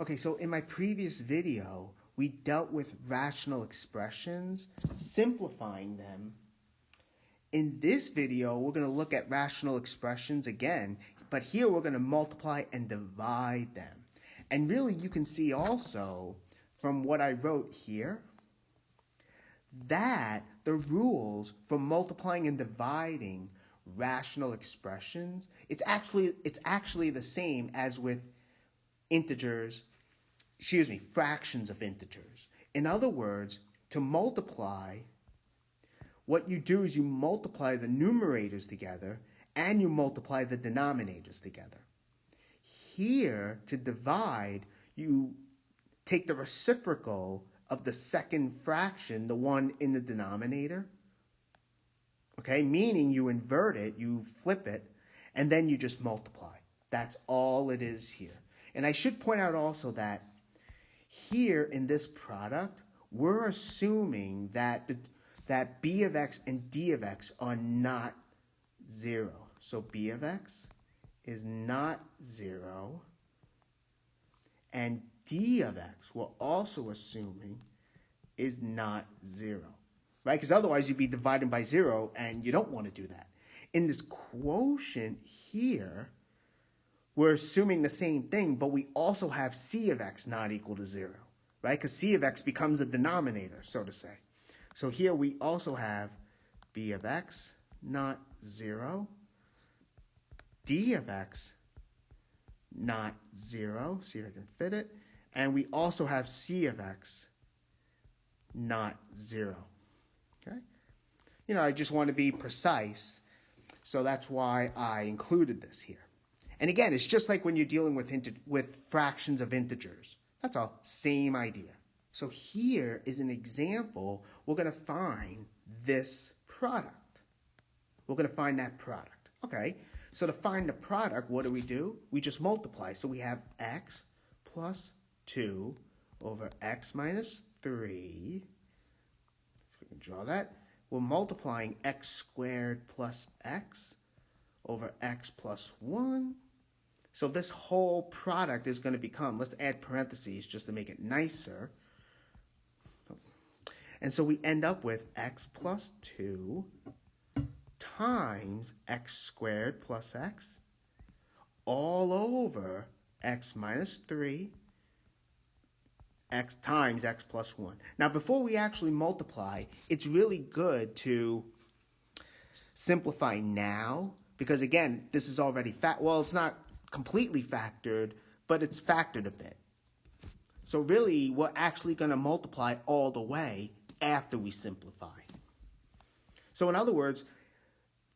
Okay, so in my previous video, we dealt with rational expressions, simplifying them. In this video, we're going to look at rational expressions again, but here we're going to multiply and divide them. And really, you can see also from what I wrote here that the rules for multiplying and dividing rational expressions, it's actually the same as with fractions of integers. In other words, to multiply, what you do is you multiply the numerators together and you multiply the denominators together. Here, to divide, you take the reciprocal of the second fraction, the one in the denominator, okay, meaning you invert it, you flip it, and then you just multiply. That's all it is here. And I should point out also that here in this product, we're assuming that b of x and d of x are not 0. So b of x is not 0, and d of x, we're also assuming, is not 0. Right? Because otherwise you'd be dividing by 0, and you don't want to do that. In this quotient here, we're assuming the same thing, but we also have c of x not equal to 0, right? Because c of x becomes a denominator, so to say. So here we also have b of x not 0, d of x not 0, see if I can fit it, and we also have c of x not 0, okay? You know, I just want to be precise, so that's why I included this here. And again, it's just like when you're dealing with fractions of integers. That's all, same idea. So here is an example. We're going to find this product. We're going to find that product. Okay, so to find the product, what do? We just multiply. So we have x plus 2 over x minus 3. So we can draw that. We're multiplying x squared plus x over x plus 1. So this whole product is going to become, let's add parentheses just to make it nicer. And so we end up with x plus 2 times x squared plus x all over x minus 3 x times x plus 1. Now, before we actually multiply, it's really good to simplify now because, again, this is already it's not completely factored, but it's factored a bit. So really, we're actually going to multiply all the way after we simplify. So in other words,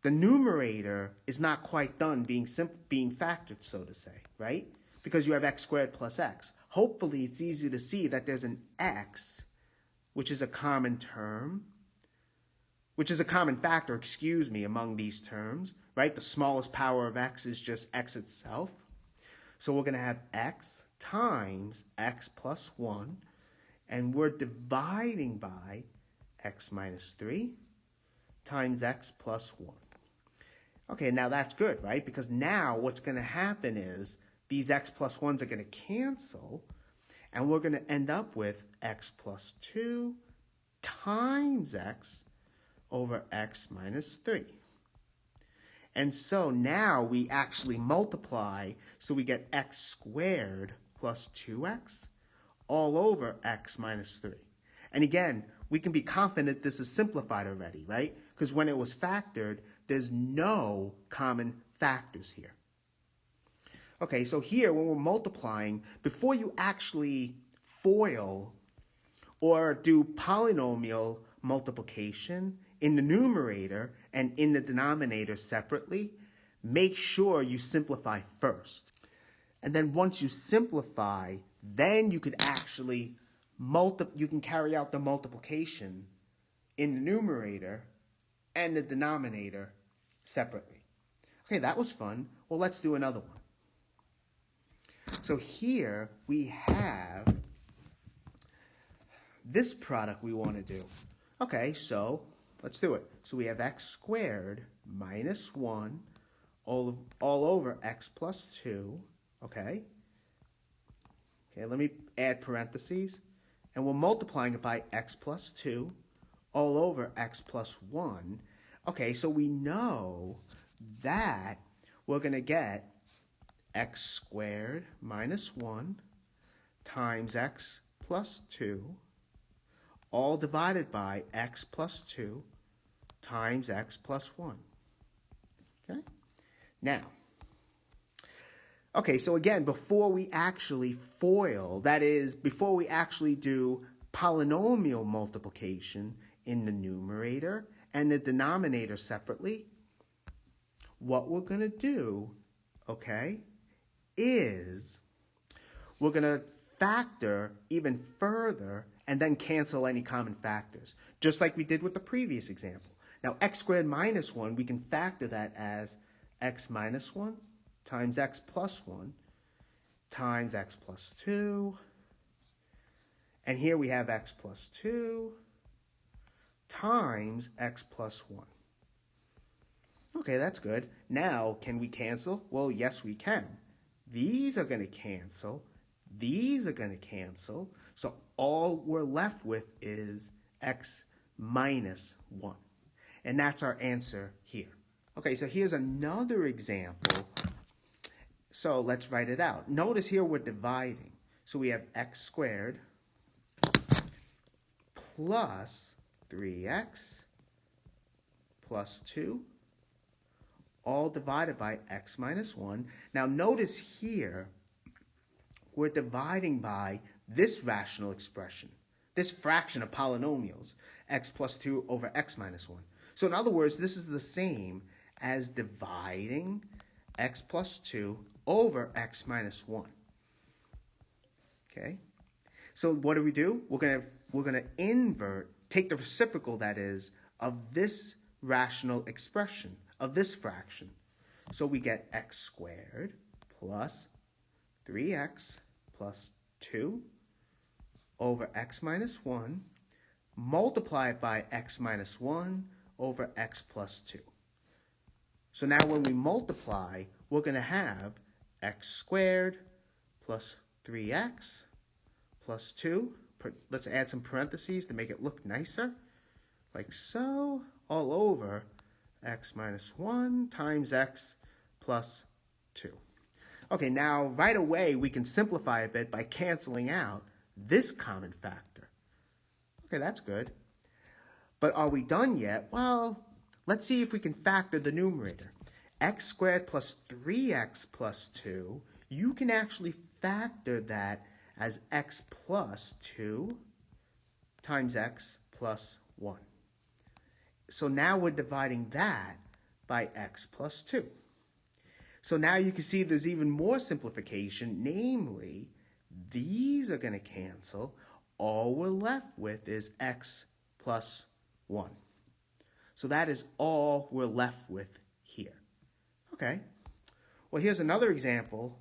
the numerator is not quite done being factored, so to say, right? Because you have x squared plus x. Hopefully, it's easy to see that there's an x, which is a common term, which is a common factor, among these terms, right? The smallest power of x is just x itself. So we're going to have x times x plus 1, and we're dividing by x minus 3 times x plus 1. Okay, now that's good, right? Because now what's going to happen is these x plus 1s are going to cancel, and we're going to end up with x plus 2 times x over x minus 3. And so now we actually multiply, so we get x squared plus 2x all over x minus 3. And again, we can be confident this is simplified already, right? Because when it was factored, there's no common factors here. Okay, so here when we're multiplying, before you actually FOIL or do polynomial multiplication in the numerator and in the denominator separately, make sure you simplify first. And then once you simplify, then you could actually you can carry out the multiplication in the numerator and the denominator separately. Okay, that was fun. Well, let's do another one. So here we have this product we want to do. Okay, so let's do it. So we have x squared minus 1 all over x plus 2, okay? Okay, let me add parentheses. And we're multiplying it by x plus 2 all over x plus 1. Okay, so we know that we're going to get x squared minus 1 times x plus 2 all divided by x plus 2 times x plus 1. Okay? Now, okay, so again, before we actually FOIL, that is, before we actually do polynomial multiplication in the numerator and the denominator separately, what we're going to do, okay, is we're going to factor even further and then cancel any common factors, just like we did with the previous example. Now, x squared minus 1, we can factor that as x minus 1 times x plus 1 times x plus 2. And here we have x plus 2 times x plus 1. Okay, that's good. Now, can we cancel? Well, yes, we can. These are going to cancel. These are going to cancel. So all we're left with is x minus 1. And that's our answer here. Okay, so here's another example. So let's write it out. Notice here we're dividing. So we have x squared plus 3x plus 2 all divided by x minus 1. Now notice here we're dividing by this rational expression, this fraction of polynomials, x plus 2 over x minus 1. So in other words, this is the same as dividing x plus 2 over x minus 1. Okay? So what do? We're gonna invert, take the reciprocal, that is, of this rational expression, of this fraction. So we get x squared plus 3x plus 2 over x minus 1, multiply it by x minus 1 over x plus 2. So now when we multiply, we're going to have x squared plus 3x plus 2. Let's add some parentheses to make it look nicer, like so, all over x minus 1 times x plus 2. Okay, now right away we can simplify a bit by canceling out this common factor. Okay, that's good. But are we done yet? Well, let's see if we can factor the numerator. X squared plus 3x plus 2, you can actually factor that as x plus 2 times x plus 1. So now we're dividing that by x plus 2. So now you can see there's even more simplification, namely, these are going to cancel. All we're left with is x plus 1. So that is all we're left with here. Okay. Well, here's another example.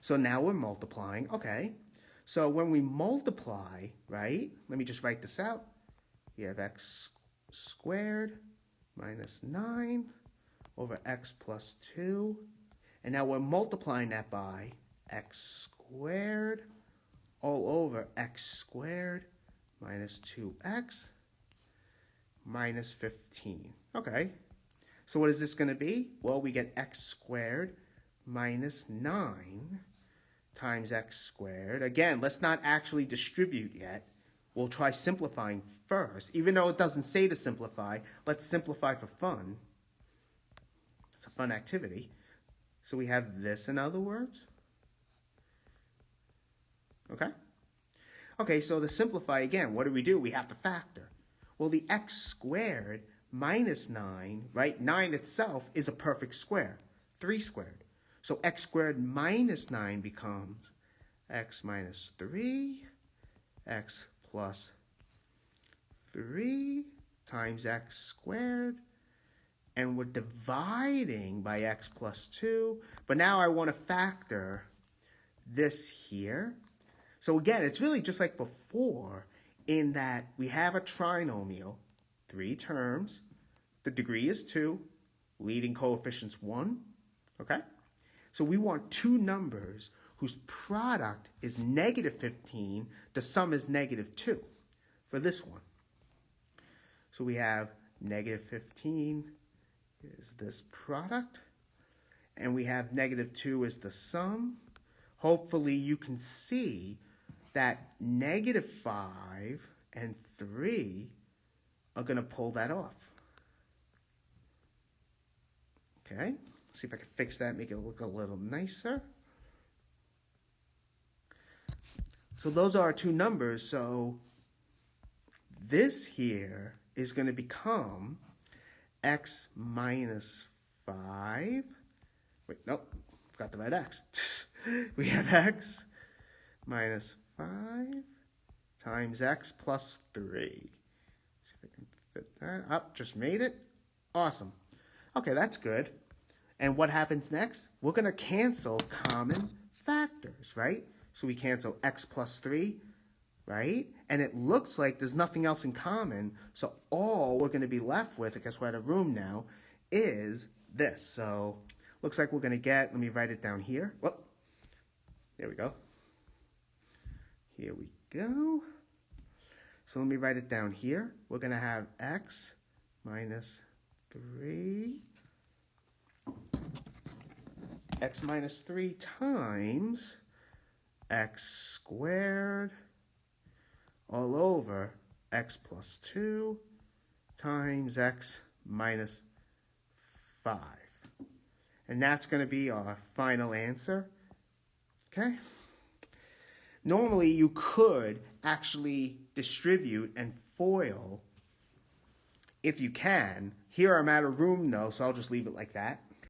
So now we're multiplying. Okay. So when we multiply, right, let me just write this out. We have x squared minus 9 over x plus 2. And now we're multiplying that by x squared all over x squared minus 2x minus 15. Okay, so what is this going to be? Well, we get x squared minus 9 times x squared. Again, let's not actually distribute yet. We'll try simplifying first. Even though it doesn't say to simplify, let's simplify for fun. It's a fun activity. So we have this, in other words. Okay? Okay, so to simplify again, what do? We have to factor. Well, the x squared minus 9, right? 9 itself is a perfect square, 3 squared. So x squared minus 9 becomes x minus 3, x plus 3 times x squared. And we're dividing by x plus 2. But now I want to factor this here. So again, it's really just like before in that we have a trinomial, 3 terms. The degree is 2. Leading coefficient's 1. Okay? So we want two numbers whose product is negative 15, the sum is negative 2 for this one. So we have negative 15 is this product, and we have negative 2 is the sum. Hopefully you can see that negative 5 and 3 are going to pull that off. Okay, see if I can fix that, make it look a little nicer. So those are our two numbers. So this here is going to become x minus 5. Wait, nope, forgot the right x. We have x minus 5 times x plus 3. See if I can fit that up. Just made it. Awesome. Okay, that's good. And what happens next? We're going to cancel common factors, right? So we cancel x plus 3, right? And it looks like there's nothing else in common. So all we're going to be left with, I guess we're out of room now, is this. So looks like we're going to get, let me write it down here. Whoop. There we go. Here we go. So let me write it down here. We're going to have x minus 3. X minus 3 times x squared all over x plus 2 times x minus 5. And that's going to be our final answer. Okay? Normally you could actually distribute and FOIL if you can. Here I'm out of room though, so I'll just leave it like that.